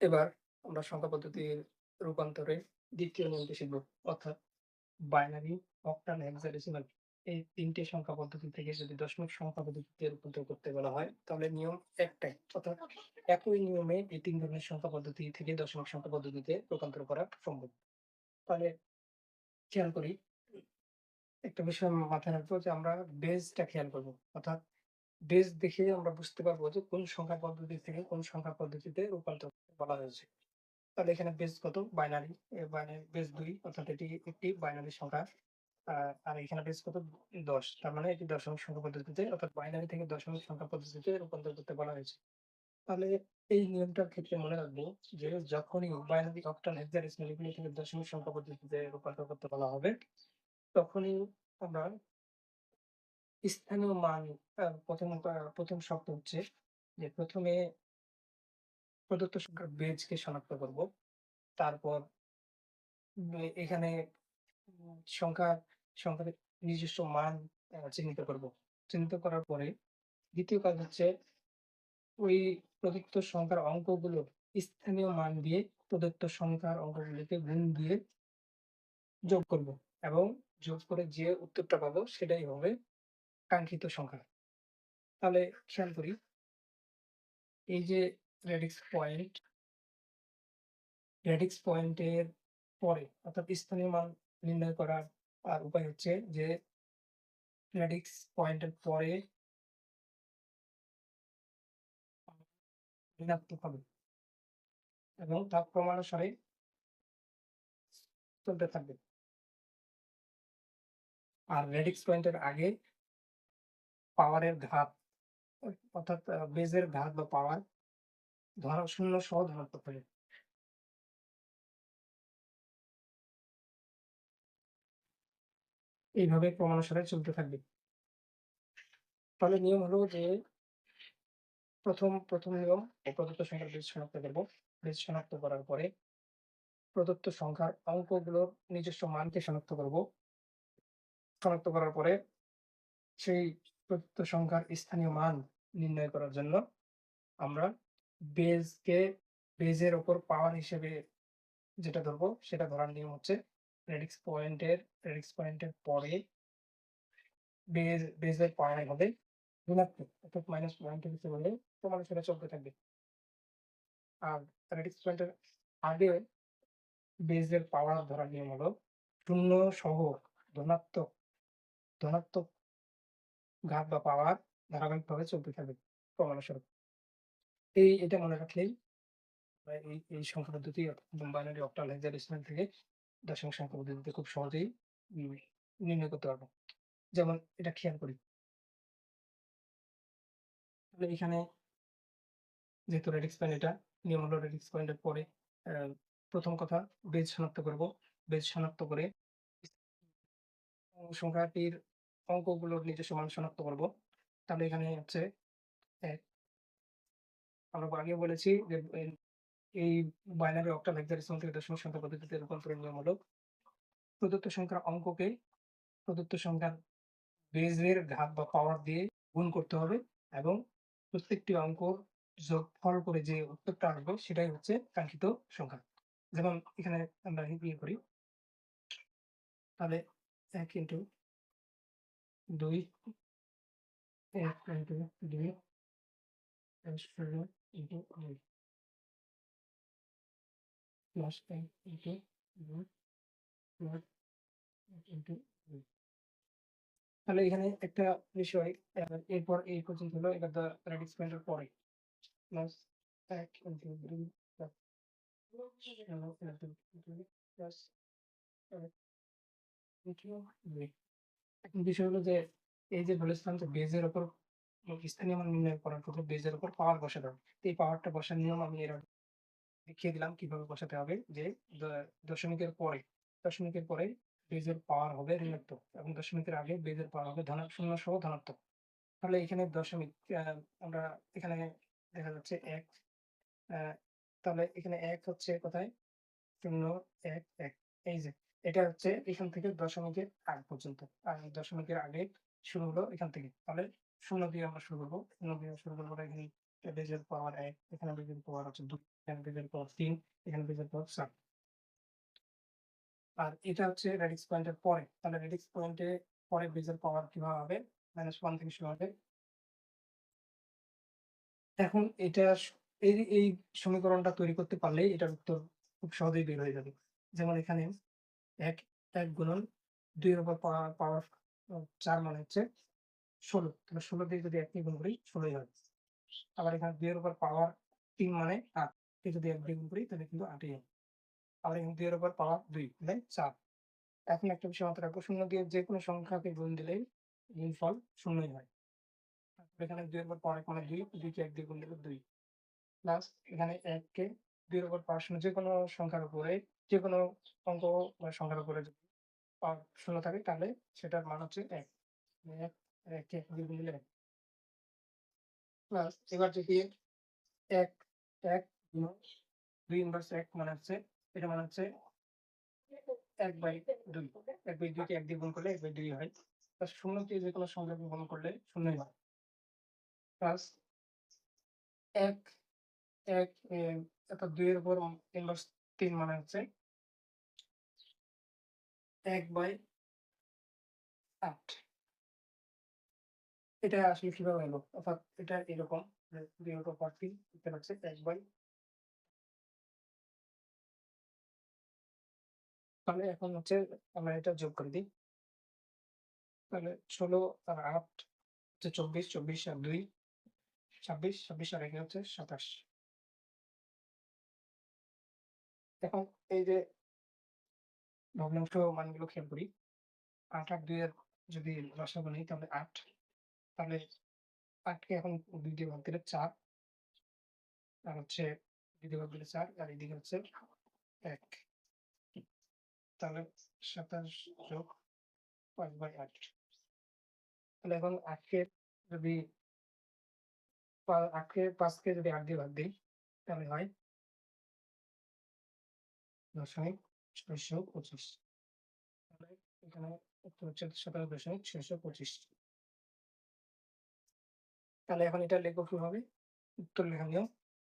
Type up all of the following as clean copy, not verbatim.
এবার আমরা সংখ্যা পদ্ধতির রূপান্তরে ২য় নিয়মটি শিখব। অর্থাৎ বাইনারি, অক্টাল, হেক্সাডেসিমাল এই ৩ টে সংখ্যা পদ্ধতি থেকে যদি দশমিক সংখ্যা পদ্ধতিতে রূপান্তর করতে বলা হয়, তাহলে নিয়ম একটাই। অর্থাৎ একই নিয়মে এই ৩ ধরনের সংখ্যা পদ্ধতি থেকে দশমিক সংখ্যা পদ্ধতিতে রূপান্তর করা সম্ভব। তাহলে খেয়াল করি, একটা বিষয় মাথায় রাখবো যে আমরা বেসটা খেয়াল করব। অর্থাৎ বেস দেখে আমরা বুঝতে পারবো যে কোন সংখ্যা পদ্ধতি থেকে কোন সংখ্যা পদ্ধতিতে রূপান্তর করতে বলা হয়েছে। তাহলে এখানে বেস কত? বাইনারি। বাইনারি বেস ২ অর্থাৎ এটি একটি বাইনারি সংখ্যা। আ আর এখানে বেস কত? ১০। তার মানে এটি দশমিক সংখ্যা পদ্ধতিতে অর্থাৎ বাইনারি থেকে দশমিক সংখ্যা পদ্ধতিতে রূপান্তর করতে বলা হয়েছে। তাহলে এই নিয়মটার ক্ষেত্রে মনে রাখবো যে যখনই বাইনারি, অক্টাল, হেক্সাডেসিমাল এগুলো থেকে দশমিক সংখ্যা পদ্ধতিতে রূপান্তর করতে বলা হবে, তখনই আমরা স্থানীয় মান ১ম শর্ত হচ্ছে যে ১ম এ প্রদত্ত সংখ্যার বেজকে শনাক্ত করব। তারপর এখানে সংখ্যার নিজস্ব মান চিহ্নিত করব। চিহ্নিত করার পরে ২য় কাজ হচ্ছে ওই প্রদত্ত সংখ্যার অঙ্কগুলো স্থানীয় মান দিয়ে প্রদত্ত সংখ্যার অঙ্কগুলোকে গুণ দিয়ে যোগ করব এবং যোগ করে যে উত্তরটা পাবো সেটাই হবে কাঙ্ক্ষিত সংখ্যা। তাহলে খেয়াল করি, এই যে রেডিক্স পয়েন্ট, রেডিক্স পয়েন্টের পরে অর্থাৎ স্থানীয় মান নির্ণয় করার উপায় হচ্ছে যে রেডিক্স পয়েন্টের পরে ঋণাত্মক হবে এবং তা ক্রমানুসারে চলতে থাকবে। আর রেডিক্স পয়েন্টের আগে পাওয়ারের ঘাত অর্থাৎ বেজের ঘাত বা পাওয়ার শূন্য সহ ধনাত্মক হবে। এইভাবে ক্রমানুসারে চলতে থাকবে। তাহলে নিয়ম হলো যে প্রথম নিয়ম প্রদত্ত সংখ্যার বেজ শনাক্ত করব। বেজ শনাক্ত করার পরে প্রদত্ত সংখ্যার অঙ্কগুলোর নিজস্ব মানকে শনাক্ত করব। শনাক্ত করার পরে সেই প্রদত্ত সংখ্যার স্থানীয় মান নির্ণয় করার জন্য আমরা বেজকে বেজের উপর পাওয়ার হিসেবে যেটা ধরবো সেটা ধরার নিয়ম হচ্ছে রেডিক্স পয়েন্টের পরে বেজের পাওয়ার হবে ঋণাত্মক অর্থাৎ মাইনাস পয়েন্টের হিসেবে হলে ক্রমানুসারে চলতে থাকবে। আর রেডিক্স পয়েন্টের আগে বেজের পাওয়ার ধরার নিয়ম হলো 0 সহ ধনাত্মক ধনাত্মক ঘাত বা পাওয়ার ধারাবাহিকভাবে চলতে থাকবে ক্রমানুসারে। এটা মনে রাখলেই এই সংখ্যা পদ্ধতি বাইনারি, অক্টাল, হেক্সাডেসিমাল থেকে দশমিক সংখ্যা পদ্ধতিতে খুব সহজেই উম নির্ণয় করতে পারবো। যেমন এটা খেয়াল করি। তাহলে এখানে যেহেতু রেডিক্স পয়েন্ট এটা, নিয়ম হলো রেডিক্স পয়েন্টের পরে অ্যা ১ম কথা বেজ শনাক্ত করব। বেজ শনাক্ত করে সংখ্যাটির অঙ্কগুলোর নিজস্ব মান শনাক্ত করব। তাহলে এখানে হচ্ছে ১ আমরা আগেও বলেছি যে এই বাইনারি, অক্টাল, হেক্সাডেসিমাল থেকে দশমিক সংখ্যা পদ্ধতিতে রূপান্তরের নিয়ম হলো প্রদত্ত সংখ্যার অঙ্ককে প্রদত্ত সংখ্যার বেজের ঘাত বা পাওয়ার দিয়ে গুণ করতে হবে এবং প্রত্যেকটি অঙ্কর যোগফল করে যে উত্তরটা আসবে সেটাই হচ্ছে কাঙ্ক্ষিত সংখ্যা। যেমন এখানে আমরা করি, তাহলে ১ into ২ ১ into ২ ০ into ২ plus ১ into ২ plus ১ into ২। তাহলে এখানে একটা বিষয় এরপর এই পর্যন্ত হলো এটা দ্যা রেডিক্স পয়েন্টের পরে plus ১ into ২ plus ১ into ২ plus ১ into ২। এখন বিষয় হলো যে এই যে বলেছিলাম যে বেজের উপর স্থানীয় মান নির্ণয় করার ক্ষেত্রে বেজের উপর পাওয়ার বসাতে হবে। তো এই পাওয়ারটা বসার নিয়ম আমি এর আগে দেখিয়ে দিলাম কিভাবে বসাতে হবে যে দ দশমিকের পরে দশমিকের পরে বেজের পাওয়ার হবে ঋণাত্মক এবং দশমিকের আগে বেজের পাওয়ার হবে শূন্য সহ ধনাত্মক। তাহলে এখানে দশমিক আমরা এখানে দেখা যাচ্ছে ১ আ তাহলে এখানে ১ হচ্ছে কোথায়? ০, ১, ১ এই যে এটা হচ্ছে এখান থেকে দশমিকের আগ পর্যন্ত। আর দশমিকের আগে শুরু হলো এখান থেকে। তাহলে ০ দিয়ে আমরা শুরু করব। ০ দিয়ে শুরু করব এখানে বেজের পাওয়ার ১, এখানে বেজের পাওয়ার হচ্ছে ২। এখানে বেজের পাওয়ার 3, এখানে বেজের পাওয়ার 4। আর এটা হচ্ছে রেডিক্স পয়েন্টের পরে। তাহলে রেডিক্স পয়েন্টে পরে বেজের পাওয়ার কিভাবে হবে? -1 থেকে শুরু হবে। এখন এটা এই সমীকরণটা তৈরি করতে পারলেই এটার উত্তর খুব সহজেই বের হয়ে যাবে। যেমন এখানে ১ ১ গুণন ২ এর উপর পাওয়ার ৪ মানে হচ্ছে ১৬। তাহলে ১৬ দিয়ে যদি ১ দিয়ে গুণ করি ১৬ ই হয়। আবার এখানে ২ এর উপর পাওয়ার ৩ মানে ৮ কে যদি ১ দিয়ে গুণ করি তাহলে কিন্তু ৮ ই হয়। আবার এখানে ২ এর উপর পাওয়ার ২ মানে ৪। এখন একটা বিষয় মাথায় রাখবো, ০ দিয়ে যেকোনো সংখ্যাকে গুণ দিলেই গুণফল ০ ই হয়। তারপর এখানে ২ এর উপর পাওয়ার মানে ২, ২ কে ১ দিয়ে গুণ দিলে ২। প্লাস এখানে ১ কে ২ এর উপর পাওয়ার ০ যেকোনো সংখ্যার উপরে যেকোনো অঙ্ক বা সংখ্যার উপরে যদি পাওয়ার ০ থাকে তাহলে সেটার মান হচ্ছে ১। ১ ১ কে ১ দিয়ে গুণ দিলে ১। প্লাস এবার যদি ১ ১ গুণন ২ ইনভার্স ১ মানে হচ্ছে এটা মানে হচ্ছে ১/২ ১/২ কে ১ দিয়ে গুণ করলে ১/২ হয়। প্লাস ০ কে যেকোনো সংখ্যাকে গুণ করলে ০ ই হয়। প্লাস ১ ১ অর্থাৎ ২ এর উপর ইনভার্স ৩ মানে হচ্ছে ১/৮। এটা আসলে কিভাবে হলো? অর্থাৎ এটা এরকম যে ২ এর উপর পাওয়ার ৩ এটা হচ্ছে ১/, তাহলে এখন হচ্ছে আমরা এটা যোগ করে দিই। তাহলে ১৬ আর ৮ হচ্ছে ২৪, ২৪ আর ২ ২৬, ২৬ আর এখানে হচ্ছে ২৭। এখন এই যে ভগ্নাংশ মানগুলো খেয়াল করি। ৮ আর ২ এর যদি লসাগু নিই তাহলে ৮, তাহলে ৮ কে এখন ২ দিয়ে ভাগ দিলে ৪ আর হচ্ছে ২ দিয়ে ভাগ দিলে ৪ আর এদিকে হচ্ছে ১। তাহলে ২৭ যোগ ৫/৮। তাহলে এখন ৮ কে যদি ৮ কে ৫ কে যদি ৮ দিয়ে ভাগ দেই তাহলে হয় ০.৬২৫। তাহলে এখানে উত্তর হচ্ছে ২৭.৬২৫। তাহলে এখন এটা লিখব কিভাবে? উত্তর লেখা নিয়ম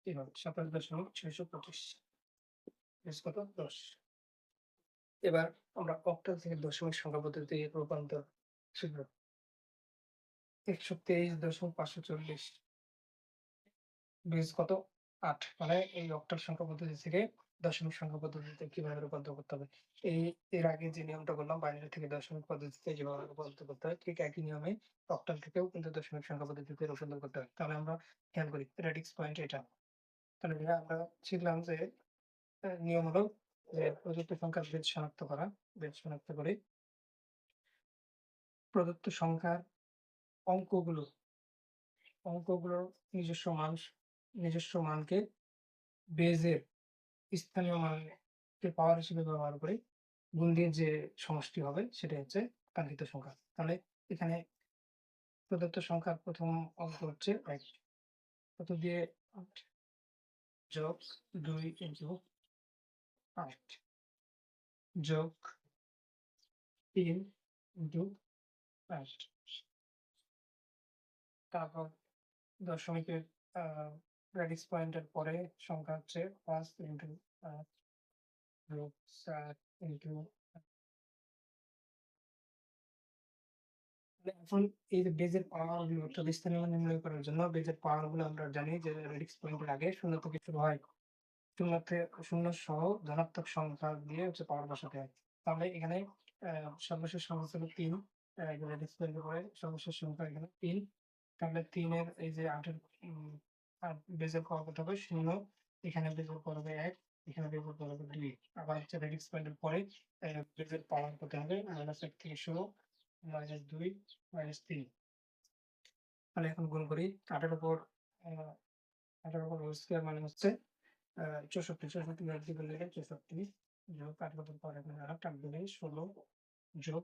এভাবে ২৭.৬২৫ ইজ কত ১০। এবার আমরা অক্টাল থেকে দশমিক সংখ্যা পদ্ধতিতে রূপান্তর শিখব। ১২৩.৫৪০ বেস কত? ৮ মানে এই অক্টাল সংখ্যা পদ্ধতি থেকে দশমিক সংখ্যা পদ্ধতিতে কিভাবে রূপান্তর করতে হবে। এর আগে যে নিয়মটা বললাম বাইনারি থেকে দশমিক পদ্ধতিতে যেভাবে রূপান্তর করতে হয় ঠিক একই নিয়মে অক্টাল থেকেও কিন্তু দশমিক সংখ্যা পদ্ধতিতে রূপান্তর করতে হয়। তাহলে আমরা খেয়াল করি রেডিক্স পয়েন্ট এটা। তাহলে এটা আমরা শিখলাম যে নিয়ম হলো যে প্রদত্ত সংখ্যার বেজ শনাক্ত করা। বেজ শনাক্ত করে প্রদত্ত সংখ্যার অঙ্কগুলো অঙ্কগুলোর নিজস্ব মানকে বেজের স্থানীয় মানকে পাওয়ার হিসেবে ব্যবহার করে গুণ দিয়ে যে সমষ্টি হবে সেটাই হচ্ছে কাঙ্ক্ষিত সংখ্যা। তাহলে এখানে প্রদত্ত সংখ্যার ১ম অঙ্ক হচ্ছে ১ কত দিয়ে ৮ যোগ ২ ইনটু ৮ যোগ ৩ ইনটু ৮। তারপর দশমিকের আ রেডিক্স পয়েন্টের পরে সংখ্যা হচ্ছে ৫ ইনটু ৮ যোগ ৪ ইনটু এখন এই যে বেজের পাওয়ার গুলো অর্থাৎ স্থানীয় মান নির্ণয় করার জন্য বেজের পাওয়ার গুলো আমরা জানি যে রেডিক্স পয়েন্টের আগে ০ থেকে শুরু হয়। ০ সহ ধনাত্মক সংখ্যা দিয়ে হচ্ছে পাওয়ার বসাতে হয়। তাহলে এখানে সর্বশেষ সংখ্যা ছিল ৩। এখানে রেডিক্স পয়েন্টের পরে সর্বশেষ সংখ্যা এখানে ৩। তাহলে ৩ এর এই যে ৮ এর বেজের পাওয়ার কত হবে ০, এখানে বেজের পাওয়ার হবে ১, এখানে বেজের পাওয়ার হবে ২। আবার হচ্ছে রেডিক্স পয়েন্টের পরে বেজের পাওয়ার কত হবে -১ থেকে শুরু -২ -৩। তাহলে এখন গুণ করি ৮ এর উপর আ ৮ এর উপর হোল স্কয়ার মানে হচ্ছে ৬৪ ৬৪ দিয়ে গুণ দিলে ৬৪ যোগ ৮ এর উপর পাওয়ার এখানে ৮ ৮ দুগুণে ১৬ যোগ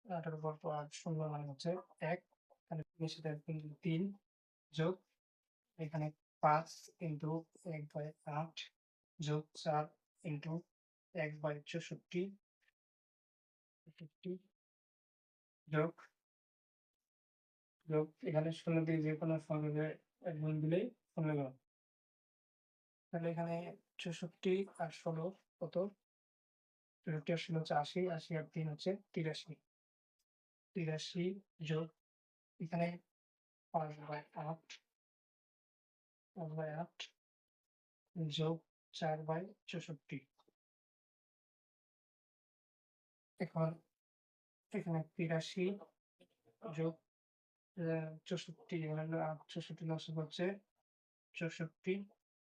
৮ এর উপর পাওয়ার ০ মানে হচ্ছে ১ তাহলে ৩ এর সাথে ১ গুণ দিলে ৩ যোগ এখানে ৫ ইনটু ১/৮ যোগ ৪ ইনটু ১/৬৪ ৬৪ যোগ এখানে ০ দিয়ে যেকোনো সংখ্যাকে গুণ দিলেই কমে গেল। তাহলে এখানে 64 আর 16 কত? 64 আর 16 হচ্ছে 80, 80 আর 3 হচ্ছে 83। 83 যোগ এখানে 5/8, 5/8 যোগ 4/64। এখন এখানে 83 যোগ 64 হলো 64 লসক হচ্ছে 64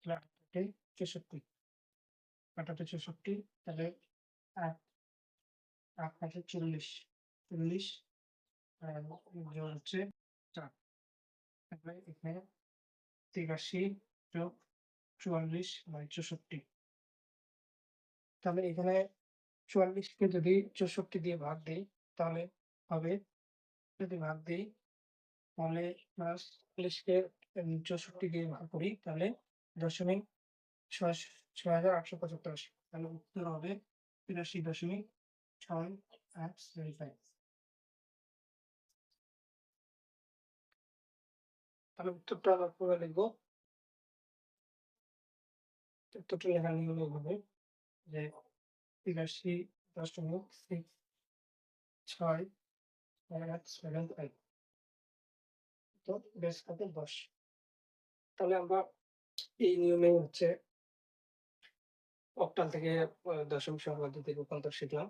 প্লাস 64, 64 তাহলে 8, 8 পাঁচে 40, 40 আর যোগ হচ্ছে 4, তাহলে এখানে 83 যোগ 44/64। তাহলে এখানে 44 কে যদি 64 দিয়ে ভাগ দেই তাহলে হবে, যদি ভাগ দেই তাহলে প্লাস 40 কে 64 দিয়ে ভাগ করি তাহলে 0.6875 আসে। তাহলে উত্তর হবে 83.6875। তাহলে উত্তরটা আবার পুরো লিখব। উত্তরটা লেখার নিয়ম এইভাবে যে 83.6875 তো বেস কত 10। তাহলে আমরা এই নিয়মে হচ্ছে অক্টাল থেকে দশমিক সংখ্যা পদ্ধতির রূপান্তর শিখলাম।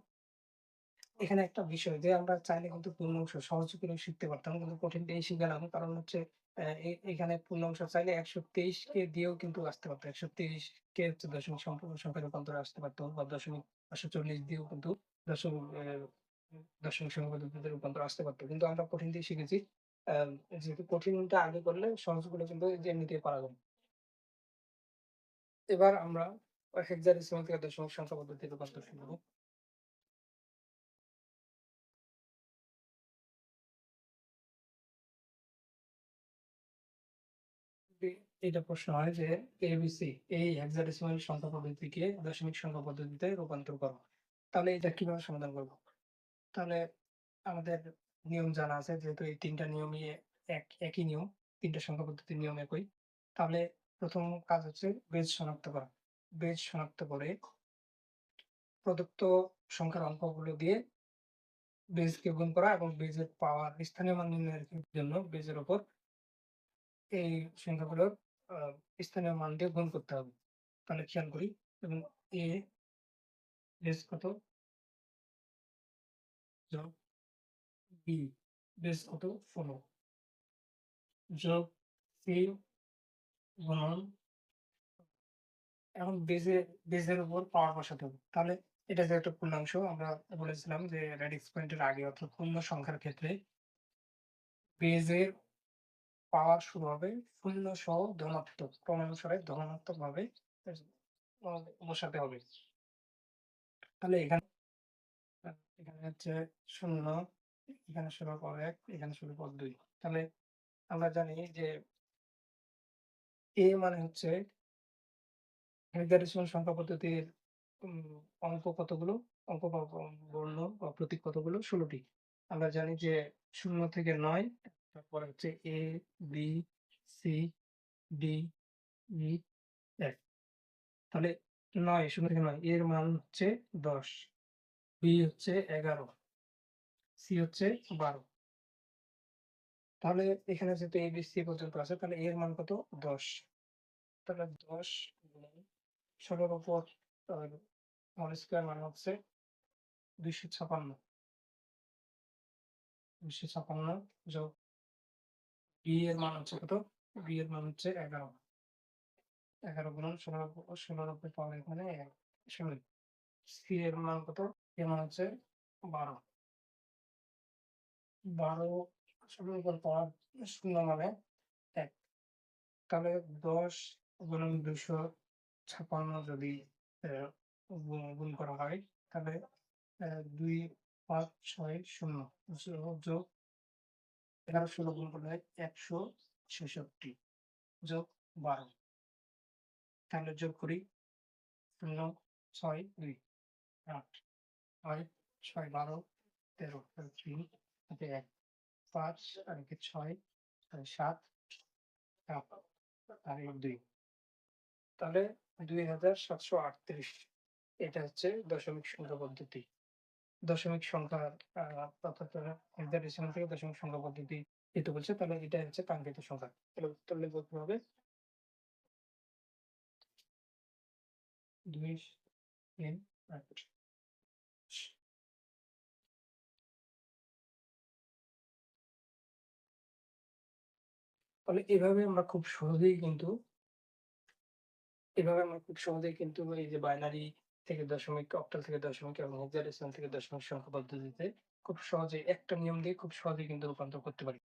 এখানে একটা বিষয় যে আমরা চাইলে কিন্তু পূর্ণাংশ সহজে করে শিখতে পারতাম। কিন্তু কঠিনটাই শিখালাম। কারণ হচ্ছে এখানে পূর্ণাংশ চাইলে ১২৩ কে দিয়েও কিন্তু আসতে পারত। ১২৩ কে হচ্ছে দশমিক সংখ্যায় রূপান্তরে আসতে পারত বা দশমিক ৫৪০ দিয়েও কিন্তু দশমিক সংখ্যা পদ্ধতিতে রূপান্তর আসতে পারত। কিন্তু আমরা কঠিন দিয়ে শিখেছি। আ যেহেতু কঠিনটা আগে করলে সহজগুলো কিন্তু এমনিতেই পারা যাবে। এবার আমরা হেক্সাডেসিমাল থেকে দশমিক সংখ্যা পদ্ধতিতে রূপান্তর শিখব। এ এটা প্রশ্ন হয় যে ABC এই হেক্সাডেসিমাল সংখ্যা পদ্ধতিকে দশমিক সংখ্যা পদ্ধতিতে রূপান্তর করো। তাহলে এটা কিভাবে সমাধান করব? তাহলে আমাদের নিয়ম জানা আছে, যেহেতু এই ৩ টা নিয়মই একই নিয়ম। ৩ টা সংখ্যা পদ্ধতির নিয়ম একই। তাহলে ১ম কাজ হচ্ছে বেজ শনাক্ত করা। বেজ শনাক্ত করে প্রদত্ত সংখ্যার অঙ্কগুলো দিয়ে বেজকে গুণ করা এবং বেজের পাওয়ার স্থানীয় মান নির্ণয়ের জন্য বেজের উপর এই সংখ্যাগুলোর আ স্থানীয় মান দিয়ে গুণ করতে হবে। তাহলে খেয়াল করি এবং A বেস কত? যোগ B বেস কত? ১৬ যোগ C গুণন, এখন বেজের উপর পাওয়ার বসাতে হবে। তাহলে এটা যে একটা পূর্ণাংশ আমরা বলেছিলাম যে রেডিক্স পয়েন্টের আগে অর্থাৎ পূর্ণ সংখ্যার ক্ষেত্রে বেজের পাওয়ার শুরু হবে শূন্য সহ ধনাত্মক, ক্রমানুসারে ধনাত্মকভাবে আ বসাতে হবে। তাহলে আ এখানে হচ্ছে ০, এখানে শুরুর পর ১, এখানে শুরুর পর ২। তাহলে আমরা জানি যে A মানে হচ্ছে হেক্সাডেসিমাল সংখ্যা পদ্ধতির উম অঙ্ক কতগুলো? অঙ্ক বা বর্ণ বা প্রতীক কতগুলো? ১৬ টি। আমরা জানি যে ০ থেকে ৯, তারপরে হচ্ছে A, B, C, D, E, F। তাহলে ৯, ০ থেকে ৯ এর মান হচ্ছে ১০, B হচ্ছে ১১, C হচ্ছে ১২। তাহলে এখানে যেহেতু A, B, C পর্যন্ত আছে তাহলে A এর মান কত? ১০। তাহলে ১০ গুণন ১৬ এর উপর আ হোল স্কয়ার মানে হচ্ছে ২৫৬। ২৫৬ যোগ B এর মান হচ্ছে কত? B এর মান হচ্ছে ১১। ১১ গুণন ১৬ এর উপর পাওয়ার এখানে ১৬। C এর মান কত? এর মান হচ্ছে ১২। ১২ ১৬ এর উপর পাওয়ার ০ মানে ১। তাহলে ১০ গুণন ২৫৬ যদি অ্যা গুণ করা হয় তাহলে ২, ৫, ৬, ০ যোগ ১১ ১৬ গুণ করলে হয় ১৬৬ যোগ ১২। তাহলে যোগ করি ০, ৬, ২, ৮, ৯, ৬, ১২, ১৩, তাহলে ৩ হাতে ১, ৫ আর একে ৬, তাহলে ৭, ৭ আর এ ২। তাহলে ২৭৩৮ এটা হচ্ছে দশমিক সংখ্যা পদ্ধতি। দশমিক সংখ্যার অর্থাৎ হেক্সাডেসিমাল থেকে দশমিক সংখ্যা পদ্ধতি যেহেতু বলছে তাহলে এটাই হচ্ছে কাঙ্ক্ষিত সংখ্যা। তাহলে উত্তর লিখব কিভাবে? ২ ৩ ৮ তাহলে এভাবে আমরা খুব সহজেই কিন্তু এই যে বাইনারি থেকে দশমিক, অক্টাল থেকে দশমিক এবং হেক্সাডেসিমাল থেকে দশমিক সংখ্যা পদ্ধতিতে খুব সহজেই একটা নিয়ম দিয়ে খুব সহজেই কিন্তু রূপান্তর করতে পারি।